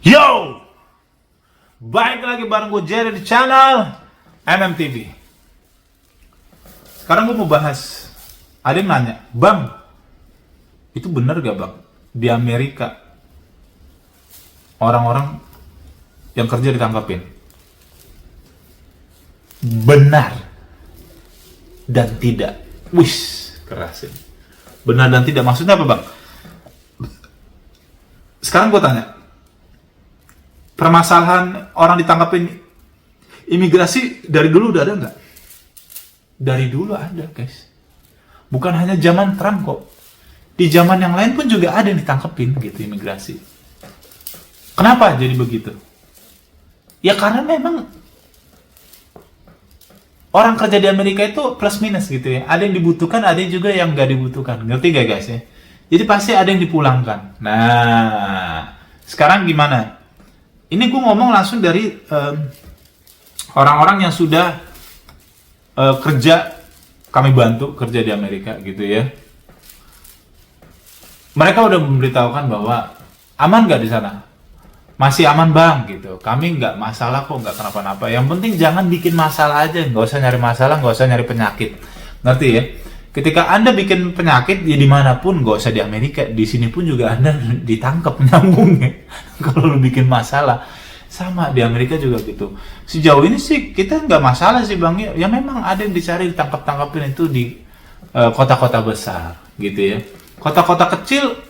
Yo! Baik lagi bareng gue Jerry di channel MMTV. Sekarang gue mau bahas. Ada yang nanya, Bang, itu bener gak Bang? Di Amerika orang-orang yang kerja ditangkapin? Benar dan tidak. Wis, keras ini. Benar dan tidak maksudnya apa Bang? Sekarang gue tanya, permasalahan orang ditangkapin imigrasi dari dulu udah ada nggak? Dari dulu ada, guys. Bukan hanya zaman Trump kok. Di zaman yang lain pun juga ada yang ditangkapin gitu imigrasi. Kenapa jadi begitu? Ya karena memang orang kerja di Amerika itu plus minus gitu ya. Ada yang dibutuhkan, ada yang juga yang nggak dibutuhkan. Ngerti gak guys ya? Jadi pasti ada yang dipulangkan. Nah, sekarang gimana? Ini gue ngomong langsung dari orang-orang yang sudah kerja, kami bantu kerja di Amerika gitu ya. Mereka udah memberitahukan bahwa aman nggak di sana? Masih aman Bang gitu. Kami nggak masalah kok, nggak kenapa-napa. Yang penting jangan bikin masalah aja, nggak usah nyari masalah, nggak usah nyari penyakit. Ngerti ya? Ketika Anda bikin penyakit ya dimanapun, nggak usah di Amerika, di sini pun juga Anda ditangkap nyambung ya. Kalau lu bikin masalah, sama di Amerika juga gitu. Sejauh ini sih kita nggak masalah sih Bang ya. Ya memang ada yang dicari ditangkap-tangkapin itu di kota-kota besar gitu ya. Kota-kota kecil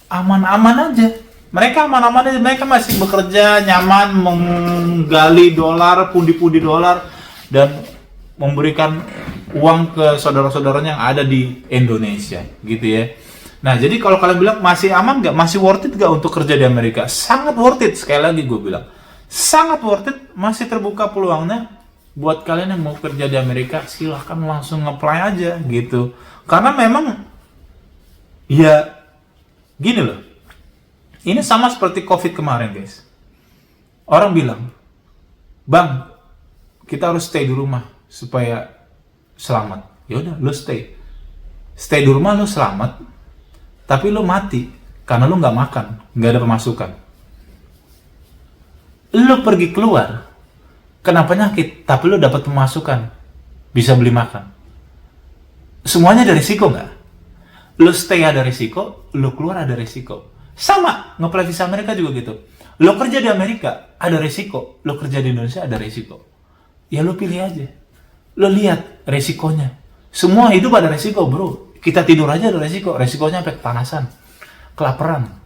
aman-aman aja. Mereka aman-aman aja. Mereka masih bekerja nyaman, menggali dolar, pundi-pundi dolar, dan memberikan uang ke saudara-saudaranya yang ada di Indonesia gitu ya. Nah jadi kalau kalian bilang masih aman nggak, masih worth it nggak untuk kerja di Amerika? Sangat worth it, sekali lagi gue bilang sangat worth it. Masih terbuka peluangnya buat kalian yang mau kerja di Amerika, silahkan langsung nge-apply aja gitu. Karena memang ya gini loh, ini sama seperti COVID kemarin guys. Orang bilang, Bang, kita harus stay di rumah supaya selamat. Ya udah, lu stay di rumah, lu selamat, tapi lu mati karena lu nggak makan, nggak ada pemasukan. Lu pergi keluar kena penyakit, tapi lu dapat pemasukan, bisa beli makan. Semuanya ada risiko nggak? Lu stay ada risiko, lu keluar ada risiko. Sama nge-apply visa Amerika juga gitu. Lu kerja di Amerika ada risiko, lu kerja di Indonesia ada risiko. Ya lu pilih aja. Lo lihat resikonya. Semua hidup ada resiko bro. Kita tidur aja ada resiko. Resikonya sampai kepanasan, kelaparan,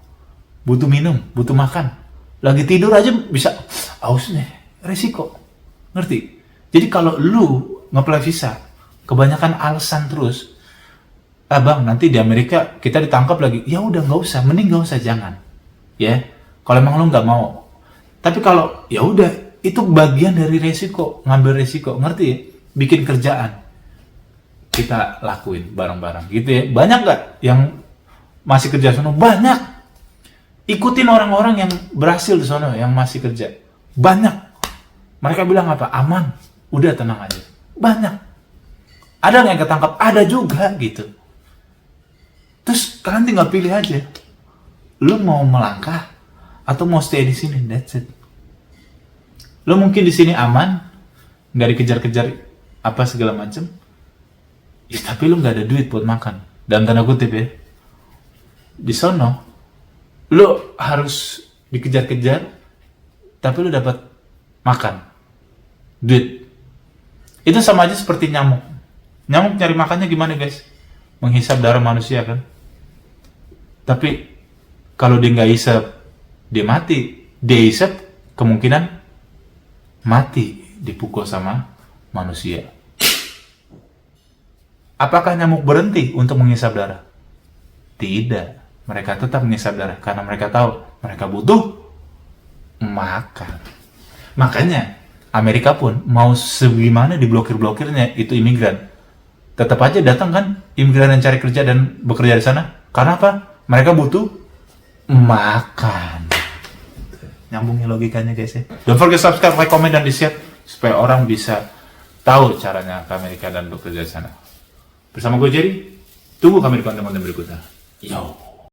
butuh minum, butuh makan. Lagi tidur aja bisa aus nih. Resiko. Ngerti? Jadi kalau lu nge-apply visa, kebanyakan alasan terus, Bang nanti di Amerika kita ditangkap lagi. Ya udah nggak usah. Mending nggak usah, jangan. Ya. Kalau emang lu nggak mau. Tapi kalau ya udah, itu bagian dari resiko. Ngambil resiko. Ngerti ya? Bikin kerjaan kita lakuin bareng-bareng gitu ya. Banyak gak yang masih kerja sono? Banyak. Ikutin orang-orang yang berhasil di sono, yang masih kerja. Banyak. Mereka bilang apa? Aman. Udah tenang aja. Banyak. Ada yang ketangkap? Ada juga gitu. Terus kalian tinggal pilih aja. Lu mau melangkah atau mau stay di sini? That's it. Lu mungkin di sini aman, nggak dikejar-kejar apa segala macem, ya, tapi lu nggak ada duit buat makan. Dalam tanda kutip ya, di sono lu harus dikejar-kejar, tapi lu dapat makan, duit. Itu sama aja seperti nyamuk. Nyamuk nyari makannya gimana guys? Menghisap darah manusia kan. Tapi kalau dia nggak hisap, dia mati. Dia hisap, kemungkinan mati dipukul sama manusia. Apakah nyamuk berhenti untuk menghisap darah? Tidak. Mereka tetap menghisap darah karena mereka tahu mereka butuh makan. Makanya Amerika pun mau segimana diblokir-blokirnya itu imigran, tetap aja datang kan imigran yang cari kerja dan bekerja di sana. Karena apa? Mereka butuh makan. Nyambungin logikanya guys ya. Don't forget subscribe, like, comment, dan di-share supaya orang bisa tahu caranya ke Amerika dan bekerja di sana. Bersama gue Jerry, tunggu kami di konten-konten berikutnya. Yo.